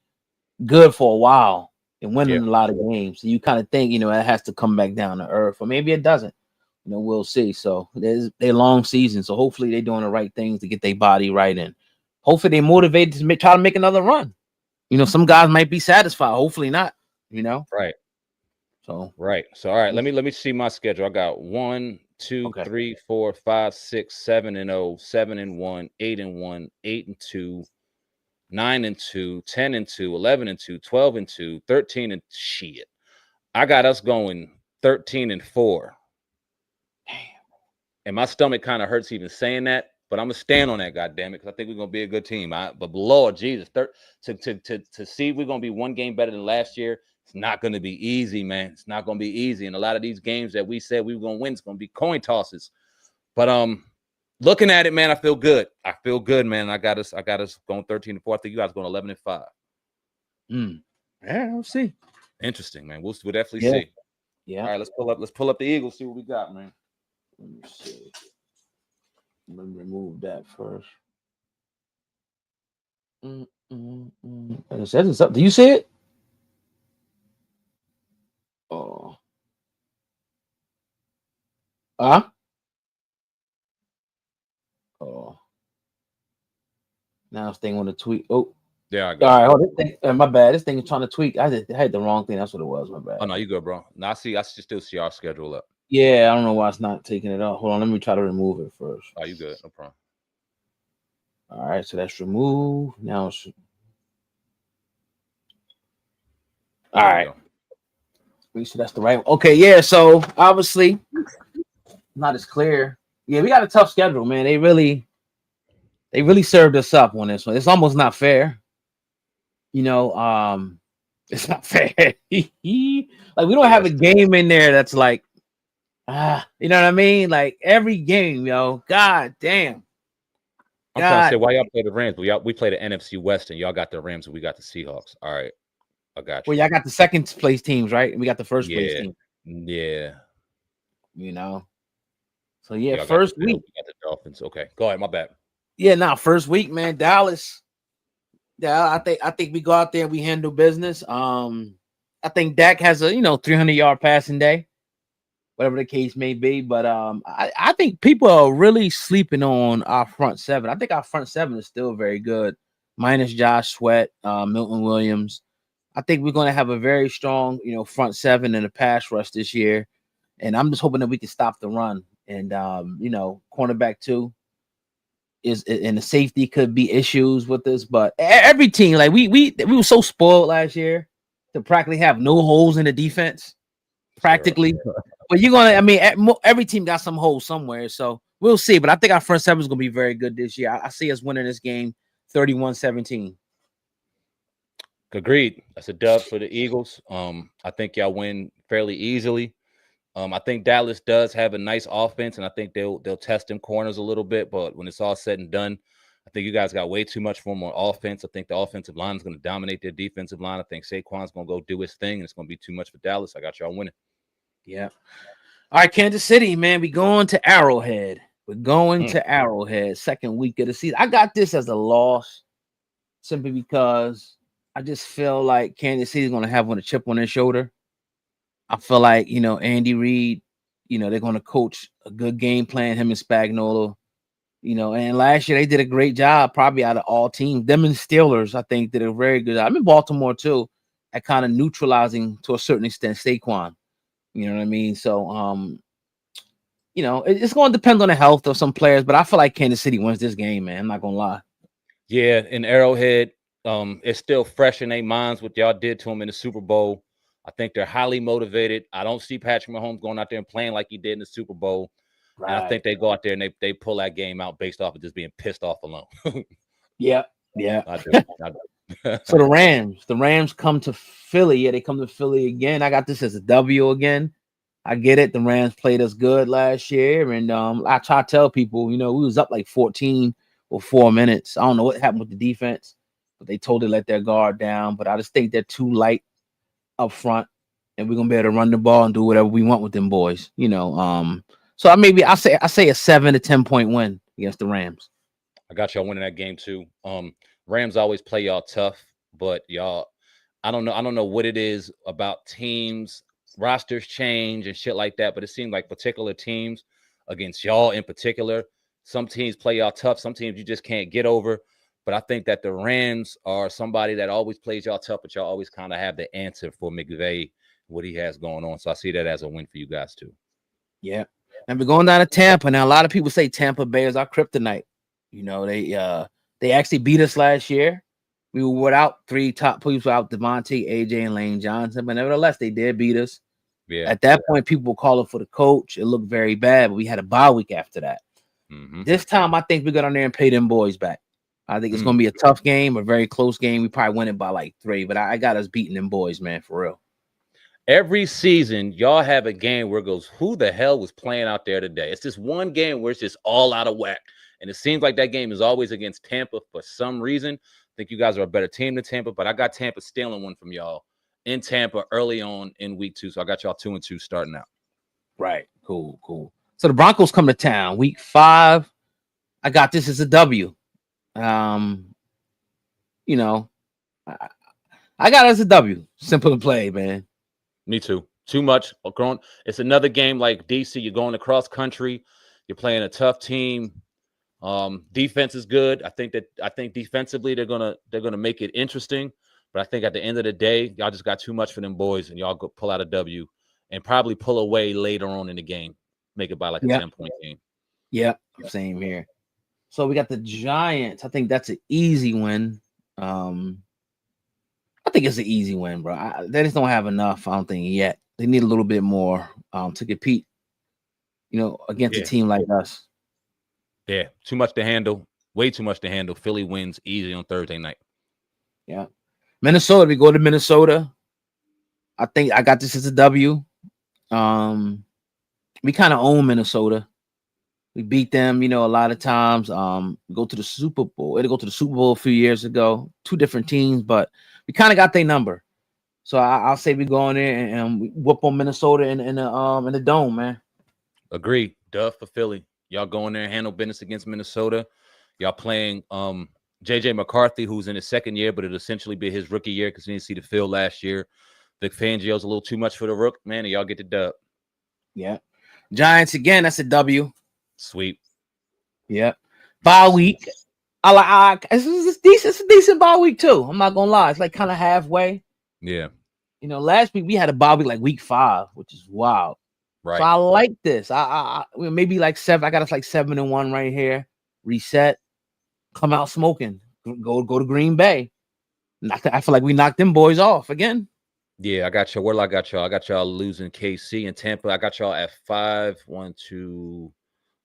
good for a while and winning a lot of games. So you kind of think, it has to come back down to earth, or maybe it doesn't. We'll see. So there's a long season. So hopefully they're doing the right things to get their body right, and hopefully they're motivated to try to make another run. Some guys might be satisfied. Hopefully not. Right. So all right. Let me see my schedule. I got 1, 2, 3, 4, 5, 6, 7-0, 7-1, 8-1, 8-2, 9-2, 10-2, 11-2, 12-2, 13 and shit. I got us going 13-4. And my stomach kind of hurts even saying that, but I'm gonna stand on that, goddammit, because I think we're gonna be a good team. But Lord Jesus, to see we're gonna be one game better than last year, it's not gonna be easy, man. It's not gonna be easy. And a lot of these games that we said we were gonna win, it's gonna be coin tosses. But looking at it, man, I feel good. I feel good, man. I got us going 13-4. I think you guys going 11-5. Yeah, we'll see. Interesting, man. We'll definitely see. Yeah. All right, let's pull up the Eagles, see what we got, man. Let me see. Let me remove that first. It says it's up. Do you see it? Oh. Oh. Now this thing want to tweet. Oh. Yeah, I got. All right. Oh, this thing, my bad. This thing is trying to tweak. I had the wrong thing. That's what it was. My bad. Oh no, you good, bro. No, I still see our schedule up. Yeah, I don't know why it's not taking it off. Hold on, let me try to remove it first. Oh, you good? No problem. All right, so that's removed. Now it's all right. Make sure that's the right one. Okay, yeah. So obviously, not as clear. Yeah, we got a tough schedule, man. They really served us up on this one. It's almost not fair. It's not fair. Like we don't have a game in there that's like, you know what I mean? Like every game, God damn. I'm trying to say why y'all play the Rams, but we play the NFC West, and y'all got the Rams, and we got the Seahawks. All right, I got you. Well, y'all got the second place teams, right? And we got the first place team. Yeah. So first week. We got the Dolphins. Okay, go ahead. My bad. Yeah, first week, man. Dallas. Yeah, I think we go out there and we handle business. I think Dak has a 300-yard passing day, whatever the case may be. But I think people are really sleeping on our front seven. I think our front seven is still very good, minus Josh Sweat, Milton Williams. I think we're going to have a very strong, front seven in the pass rush this year, and I'm just hoping that we can stop the run. And cornerback too. And the safety could be issues with this, but every team, like we were so spoiled last year to practically have no holes in the defense, practically. Sure. But every team got some holes somewhere, so we'll see. But I think our front seven is going to be very good this year. I see us winning this game 31-17. Agreed. That's a dub for the Eagles. I think y'all win fairly easily. I think Dallas does have a nice offense, and I think they'll test them corners a little bit. But when it's all said and done, I think you guys got way too much for them on offense. I think the offensive line is going to dominate their defensive line. I think Saquon's going to go do his thing, and it's going to be too much for Dallas. I got y'all winning. Yeah. All right, Kansas City, man. We going to Arrowhead. We're going to Arrowhead, second week of the season. I got this as a loss simply because I just feel like Kansas City is going to have a chip on their shoulder. I feel like, Andy Reid, they're going to coach a good game plan, him and Spagnuolo, and last year they did a great job, probably out of all teams. Them and Steelers, I think, did a very good job. I'm in Baltimore, too, at kind of neutralizing, to a certain extent, Saquon. You know what I mean? So, it's going to depend on the health of some players, but I feel like Kansas City wins this game, man. I'm not going to lie. Yeah, in Arrowhead, it's still fresh in their minds what y'all did to them in the Super Bowl. I think they're highly motivated. I don't see Patrick Mahomes going out there and playing like he did in the Super Bowl. And I Right. think they go out there and they pull that game out based off of just being pissed off alone. Yeah. Yeah. I do. I do. So the Rams come to Philly. Yeah, they come to Philly again. I got this as a W again. I get it. The Rams played us good last year, and I try to tell people, we was up like 14 or 4 minutes. I don't know what happened with the defense, but they totally let their guard down. But I just think they're too light up front, and we're gonna be able to run the ball and do whatever we want with them boys. So I say a 7 to 10 point win against the Rams. I got y'all winning that game too. Rams always play y'all tough, but y'all, I don't know what it is about teams, rosters change and shit like that. But it seems like particular teams against y'all in particular, some teams play y'all tough, some teams you just can't get over. But I think that the Rams are somebody that always plays y'all tough, but y'all always kind of have the answer for McVay, what he has going on. So I see that as a win for you guys too. Yeah. And we're going down to Tampa. Now, a lot of people say Tampa Bay is our kryptonite. They actually beat us last year. We were without three top players, without Devontae, AJ, and Lane Johnson. But nevertheless, they did beat us. Yeah. At that point, people were calling for the coach. It looked very bad, but we had a bye week after that. This time, I think we got on there and pay them boys back. I think it's going to be a tough game, a very close game. We probably win it by like 3, but I got us beating them boys, man, for real. Every season, y'all have a game where it goes, who the hell was playing out there today? It's just one game where it's just all out of whack. And it seems like that game is always against Tampa for some reason. I think you guys are a better team than Tampa, but I got Tampa stealing one from y'all in Tampa early on in week 2. So I got y'all 2-2 starting out. Right. Cool. So the Broncos come to town week 5. I got this as a W. I got it as a W. Simple to play, man. Me too. Too much. It's another game like DC. You're going across country. You're playing a tough team. Defense is good. I think defensively they're gonna make it interesting. But I think at the end of the day, y'all just got too much for them boys, and y'all go pull out a W and probably pull away later on in the game. Make it by like a 10-point game. Yeah, same here. So we got the Giants. I think that's an easy win. I think it's an easy win, bro. They just don't have enough, I don't think, yet. They need a little bit more to compete, against a team like us. Yeah, too much to handle. Way too much to handle. Philly wins easy on Thursday night. Yeah. Minnesota, we go to Minnesota. I think I got this as a W. We kind of own Minnesota. We beat them, a lot of times. We go to the Super Bowl. It'll go to the Super Bowl a few years ago. 2 different teams, but we kind of got their number. So I'll say we go in there and we whoop on Minnesota in the dome, man. Agree. Duh for Philly. Y'all go in there and handle business against Minnesota. Y'all playing JJ McCarthy, who's in his second year, but it'll essentially be his rookie year because we didn't see the field last year. Vic Fangio's a little too much for the rook, man, and y'all get the dub. Yeah. Giants again, that's a W. Sweep. Yeah. Bye week. It's a decent bye week too. I'm not gonna lie. It's like kind of halfway. Yeah. Last week we had a bye week like week 5, which is wild. Right. So I like this. I maybe like 7. I got us like 7-1 right here. Reset. Come out smoking. Go to Green Bay. I feel like we knocked them boys off again. Yeah, I got y'all. Where I got y'all? I got y'all losing KC and Tampa. I got y'all at 5, 1, 2,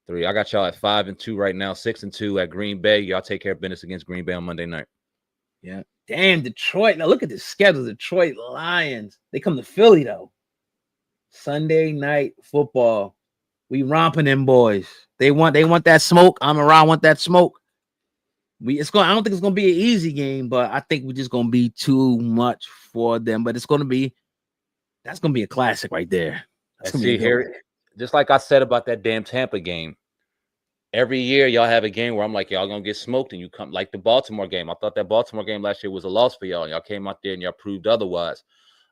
3. I got y'all at 5-2 right now. 6-2 at Green Bay. Y'all take care of business against Green Bay on Monday night. Yeah. Damn, Detroit. Now look at the schedule. Detroit Lions. They come to Philly though. Sunday night football. We romping them boys. They want that smoke. I'm around. Want that smoke. I don't think it's gonna be an easy game, but I think we're just gonna be too much for them. But that's gonna be a classic right there. See here, just like I said about that damn Tampa game. Every year y'all have a game where I'm like, y'all gonna get smoked, and you come like the Baltimore game. I thought that Baltimore game last year was a loss for y'all, and y'all came out there and y'all proved otherwise.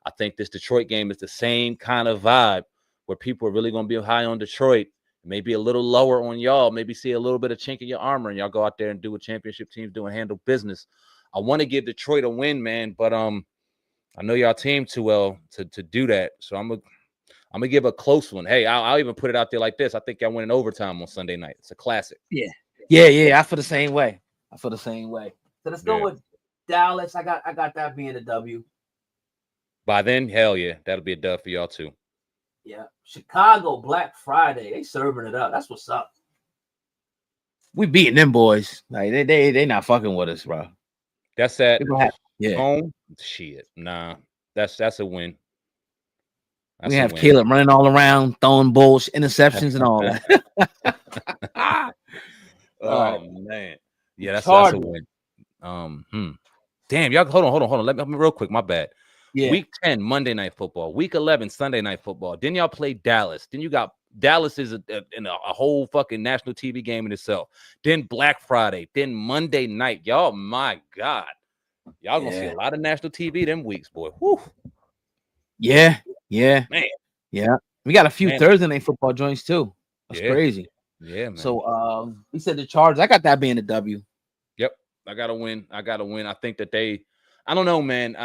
I think this Detroit game is the same kind of vibe where people are really gonna be high on Detroit, maybe a little lower on y'all, maybe see a little bit of chink in your armor, and y'all go out there and do what championship teams do and handle business. I want to give Detroit a win, man, but I know y'all team too well to do that. So I'm gonna give a close one. Hey, I'll even put it out there like this. I think y'all win in overtime on Sunday night. It's a classic. Yeah. I feel the same way. So let's go with Dallas. I got that being a W. By then, hell yeah, that'll be a dub for y'all too. Yeah. Chicago, Black Friday. They serving it up. That's what's up. We beating them boys. Like they not fucking with us, bro. That's at yeah. home. Shit, nah. That's a win. We have Caleb running all around, throwing bullshit, interceptions, and all that. Right. Man, yeah, that's a win. Damn, y'all, hold on. Let me real quick. My bad. Yeah. Week 10, Monday Night Football. Week 11, Sunday Night Football. Then y'all play Dallas. Then you got Dallas is in a whole fucking national TV game in itself. Then Black Friday. Then Monday night. Y'all, my God, y'all gonna see a lot of national TV them weeks, boy. Whew. Yeah, man. Yeah, we got a few Thursday Night Football joints too. That's crazy. Yeah, man. So we said the Chargers. I got that being a W. Yep, I gotta win. I think that I don't know, man.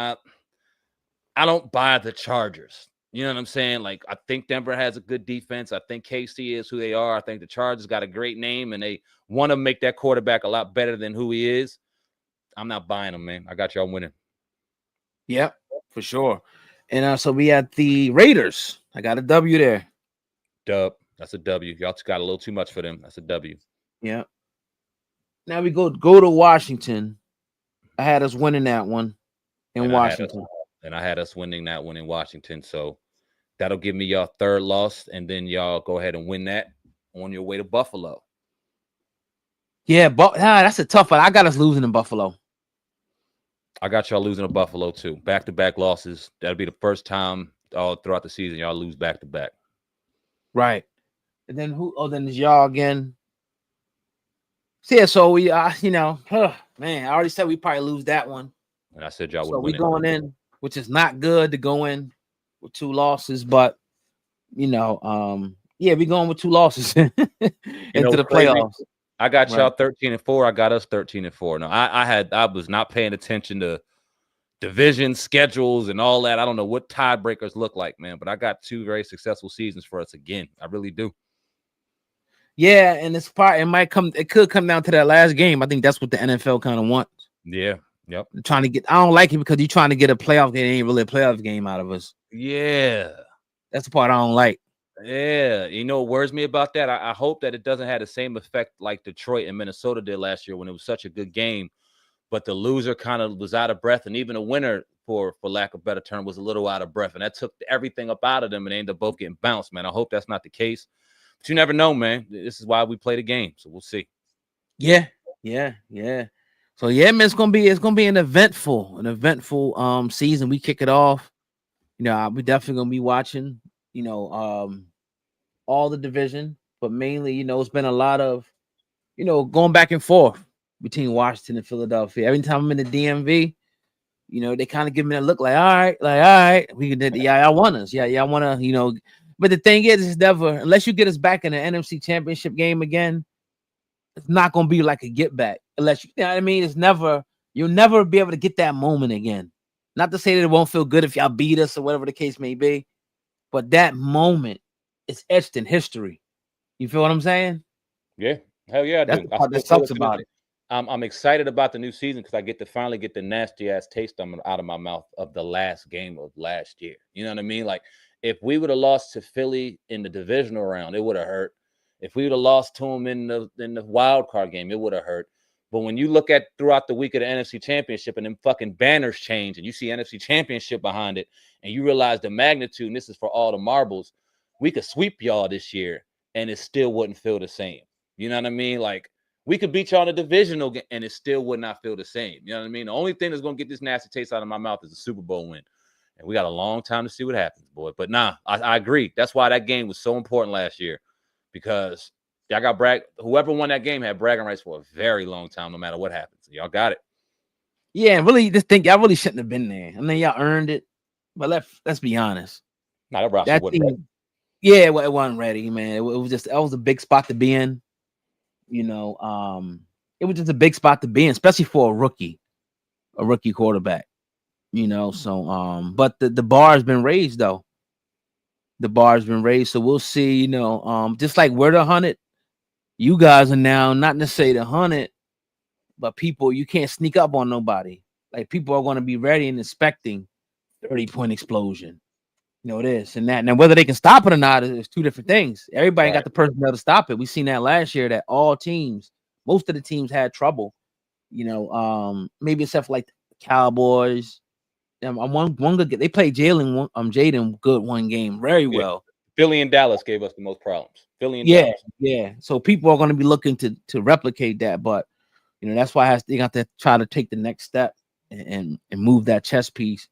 I don't buy the Chargers. You know what I'm saying? Like, I think Denver has a good defense. I think KC is who they are. I think the Chargers got a great name, and they want to make that quarterback a lot better than who he is. I'm not buying them, man. I got y'all winning. Yep, for sure. And so we had the Raiders. I got a W there. Dub. That's a W. Y'all got a little too much for them. That's a W. Yeah. Now we go to Washington. I had us winning that one in Washington. I had us winning that one in Washington. So that'll give me y'all third loss, and then y'all go ahead and win that on your way to Buffalo. Yeah, but that's a tough one. I got us losing in Buffalo. I got y'all losing to Buffalo too. Back-to-back losses. That'll be the first time all throughout the season y'all lose back-to-back. Right. And then who? Oh, then it's y'all again. So yeah, so we, man, I already said we probably lose that one. And I said y'all would win. So we it. Going in, which is not good to go in with 2 losses, but we going with 2 losses into the playoffs. I got y'all 13-4. I got us 13-4. No, I was not paying attention to division schedules and all that. I don't know what tiebreakers look like, man, but I got 2 very successful seasons for us again. I really do. Yeah, and it could come down to that last game. I think that's what the NFL kind of wants. Yeah. Yep. I don't like it because you're trying to get a playoff game. It ain't really a playoff game out of us. Yeah. That's the part I don't like. Yeah. You know what worries me about that? I hope that it doesn't have the same effect like Detroit and Minnesota did last year when it was such a good game, but the loser kind of was out of breath, and even the winner, for lack of a better term, was a little out of breath, and that took everything up out of them, and they ended up both getting bounced, man. I hope that's not the case. But you never know, man. This is why we play the game, so we'll see. Yeah. So yeah, man, it's gonna be an eventful season. We kick it off. We definitely gonna be watching. All the division, but mainly, it's been a lot of, going back and forth between Washington and Philadelphia. Every time I'm in the DMV, they kind of give me a look like, all right, we did, y'all want us, y'all want to, But the thing is, it's never, unless you get us back in the NFC Championship game again, it's not gonna be like a get back. Unless you know what I mean. It's never, you'll never be able to get that moment again. Not to say that it won't feel good if y'all beat us or whatever the case may be, but that moment is etched in history. You feel what I'm saying? Yeah, hell yeah, I That's do. The part that sucks about it. I'm excited about the new season because I get to finally get the nasty ass taste out of my mouth of the last game of last year. You know what I mean? Like, if we would have lost to Philly in the divisional round, it would have hurt. If we would have lost to them in the wild card game, it would have hurt. But when you look at throughout the week of the NFC Championship and them fucking banners change and you see NFC Championship behind it and you realize the magnitude, and this is for all the marbles, we could sweep y'all this year and it still wouldn't feel the same. You know what I mean? Like, we could beat y'all in a divisional game and it still would not feel the same. You know what I mean? The only thing that's going to get this nasty taste out of my mouth is a Super Bowl win. And we got a long time to see what happens, boy. But nah, I agree. That's why that game was so important last year, because y'all got whoever won that game had bragging rights for a very long time, no matter what happens. Y'all got it. Yeah, really, just think y'all really shouldn't have been there. I mean, y'all earned it, but let's be honest. Nah, that roster wasn't ready. Yeah, it wasn't ready, man. It was just, that was a big spot to be in. It was just a big spot to be in, especially for a rookie quarterback. So but the bar has been raised though. The bar has been raised, so we'll see. Just like we're the 100, you guys are now not necessarily the 100, but people, you can't sneak up on nobody. Like people are going to be ready and expecting 30-point explosion. This and that. Now, whether they can stop it or not is two different things. Everybody got the personnel to stop it. We seen that last year that most of the teams had trouble. Maybe except for like the Cowboys. One good. They played Jaden good one game very well. Philly and Dallas gave us the most problems. Philly and Dallas. Yeah. So people are going to be looking to replicate that, but that's why they got to try to take the next step and move that chess piece.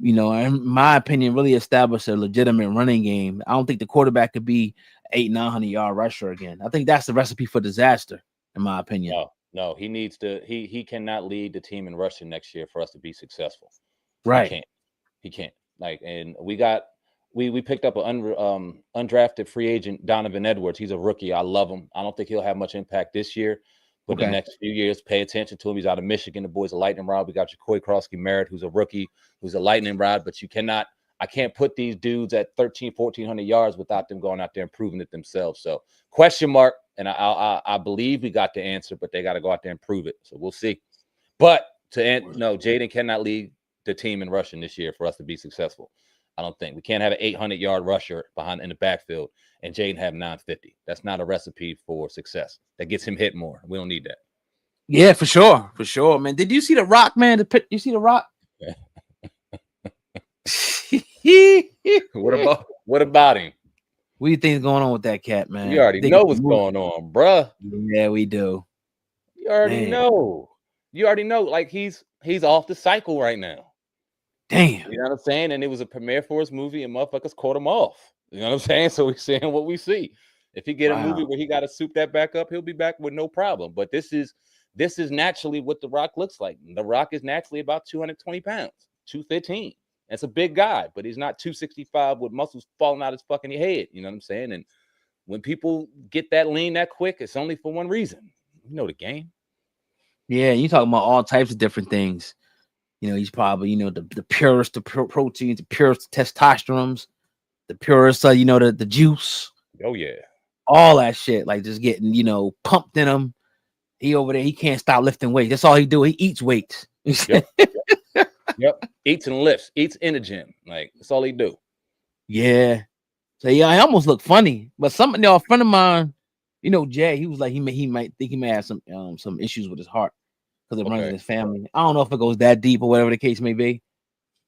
In my opinion, really establish a legitimate running game. I don't think the quarterback could be 800-900 yard rusher again. I think that's the recipe for disaster, in my opinion. No, he needs to. He cannot lead the team in rushing next year for us to be successful. Right? He can't. And we picked up an undrafted free agent, Donovan Edwards. He's a rookie. I love him. I don't think he'll have much impact this year. But the next few years, pay attention to him. He's out of Michigan. The boy's a lightning rod. We got Jacoy Krosky-Merritt, who's a rookie, who's a lightning rod. But I can't put these dudes at 1,400 yards without them going out there and proving it themselves. So question mark. And I believe we got the answer, but they got to go out there and prove it. So we'll see. But Jaden cannot lead the team in rushing this year for us to be successful. I don't think we can't have an 800-yard rusher in the backfield and Jaden have 950. That's not a recipe for success. That gets him hit more. We don't need that. Yeah, for sure, man. Did you see the Rock, man? You see the Rock? What about him? What do you think is going on with that cat, man? You already know what's going on, bruh. Yeah, we do. You already know. Like he's off the cycle right now. Damn. You know what I'm saying? And it was a premiere for his movie and motherfuckers caught him off. You know what I'm saying? So we're seeing what we see. If he get a movie where he got to soup that back up, he'll be back with no problem. But this is naturally what The Rock looks like. The Rock is naturally about 220 pounds, 215. That's a big guy, but he's not 265 with muscles falling out his fucking head. You know what I'm saying? And when people get that lean that quick, it's only for one reason. You know the game. Yeah, you talking about all types of different things. He's probably, the purest of proteins, the purest testosterone, the purest, the juice. Oh, yeah. All that shit, like just getting, pumped in him. He over there, he can't stop lifting weights. That's all he do. He eats weights. Yep. Eats and lifts. Eats in the gym. Like, that's all he do. Yeah. So, yeah, I almost look funny. But a friend of mine, Jay, he was like, he might think he may have some issues with his heart. Because it runs in his family. I don't know if it goes that deep or whatever the case may be.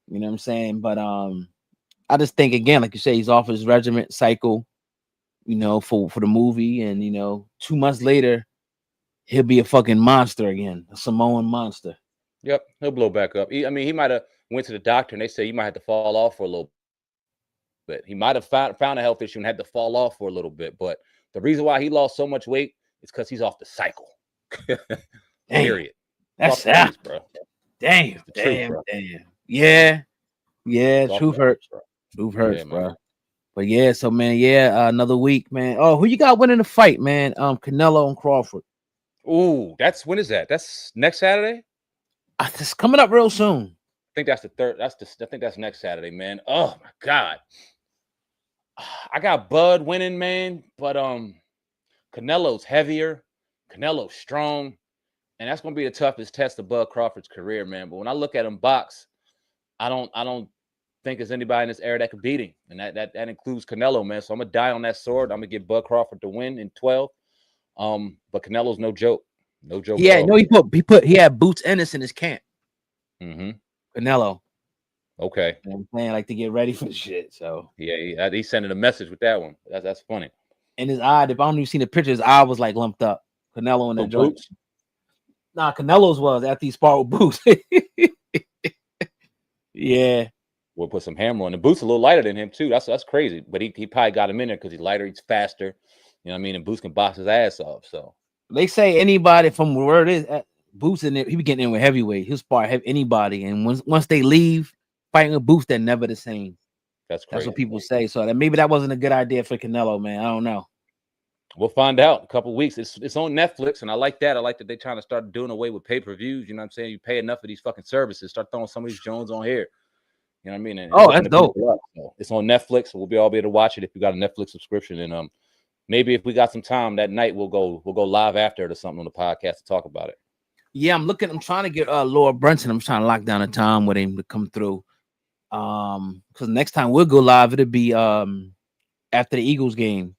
You know what I'm saying? But I just think, again, like you say, he's off his regiment cycle, for the movie. And, 2 months later, he'll be a fucking monster again, a Samoan monster. Yep, he'll blow back up. He might have went to the doctor and they say you might have to fall off for a little bit. He might have found a health issue and had to fall off for a little bit. But the reason why he lost so much weight is because he's off the cycle. Period. That's that, bro. Damn. Yeah. Truth hurts. Truth hurts, bro. But yeah, so man, another week, man. Oh, who you got winning the fight, man? Canelo and Crawford. Ooh, when is that? That's next Saturday? It's coming up real soon. I think that's the third. I think that's next Saturday, man. Oh my God. I got Bud winning, man, but Canelo's heavier. Canelo's strong. And that's going to be the toughest test of Bud Crawford's career, man. But when I look at him box, I don't think there's anybody in this era that could beat him. And that includes Canelo, man. So I'm going to die on that sword. I'm going to get Bud Crawford to win in 12. But Canelo's no joke. No joke. Yeah, no, he had Boots Ennis in his camp. Mm-hmm. Canelo. Okay. You know what I'm saying, like to get ready for the shit. So yeah, he's sending a message with that one. That's funny. And his eye, if I don't even see the picture, his eye was like lumped up. Canelo in the joint. Nah, Canelo's was after he sparred with Boots. Yeah. We'll put some hammer on. The Boots a little lighter than him too. That's crazy. But he probably got him in there because he's lighter, he's faster. You know what I mean? And Boots can box his ass off. So they say anybody from where it is, Boots in there, he be getting in with heavyweight. He'll spar anybody. And once they leave fighting with Boots, they're never the same. That's crazy. That's what people say. So maybe that wasn't a good idea for Canelo, man. I don't know. We'll find out in a couple of weeks. It's on Netflix, and I like that. I like that they're trying to start doing away with pay-per-views. You know what I'm saying? You pay enough of these fucking services, start throwing some of these Jones on here. You know what I mean? And that's dope. So it's on Netflix, so we'll be able to watch it if you got a Netflix subscription. And maybe if we got some time that night, we'll go live after it or something on the podcast to talk about it. Yeah, I'm trying to get Laura Brunson. I'm trying to lock down a time with him to come through. Because next time we'll go live, it'll be after the Eagles game.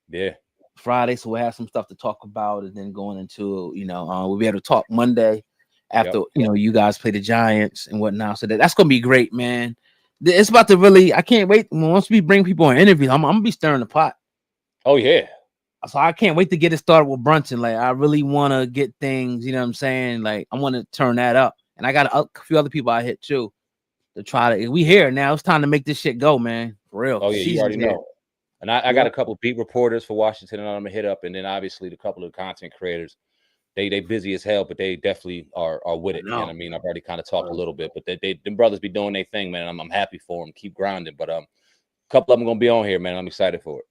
Yeah. Friday, so we'll have some stuff to talk about, and then going into we'll be able to talk Monday after Yep. you guys play the Giants and whatnot. So that's gonna be great, man. It's about to really. I can't wait. Once we bring people on interviews, I'm gonna be stirring the pot. Oh yeah. So I can't wait to get it started with Brunson. Like I really want to get things. You know what I'm saying? Like I want to turn that up, and I got a few other people I hit too to try to. We here now. It's time to make this shit go, man. For real. Oh yeah. You Season's already here. know. And I got Yep. a couple of beat reporters for Washington and I'm gonna hit up, and then obviously the couple of content creators. They busy as hell, but they definitely are with I it. You know what know. I mean? I've already kind of talked a little bit, but them brothers be doing their thing, man. I'm happy for them. Keep grinding. But a couple of them gonna be on here, man. I'm excited for it.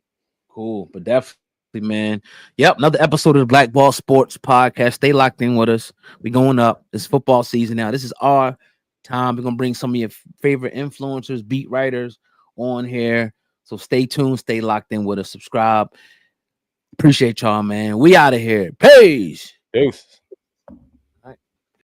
Cool, but definitely, man. Yep, another episode of the Black Ball Sports Podcast. Stay locked in with us. We going up. It's football season now. This is our time. We're gonna bring some of your favorite influencers, beat writers on here. So stay tuned, stay locked in with us. Subscribe. Appreciate y'all, man. We out of here. Peace. Deuce.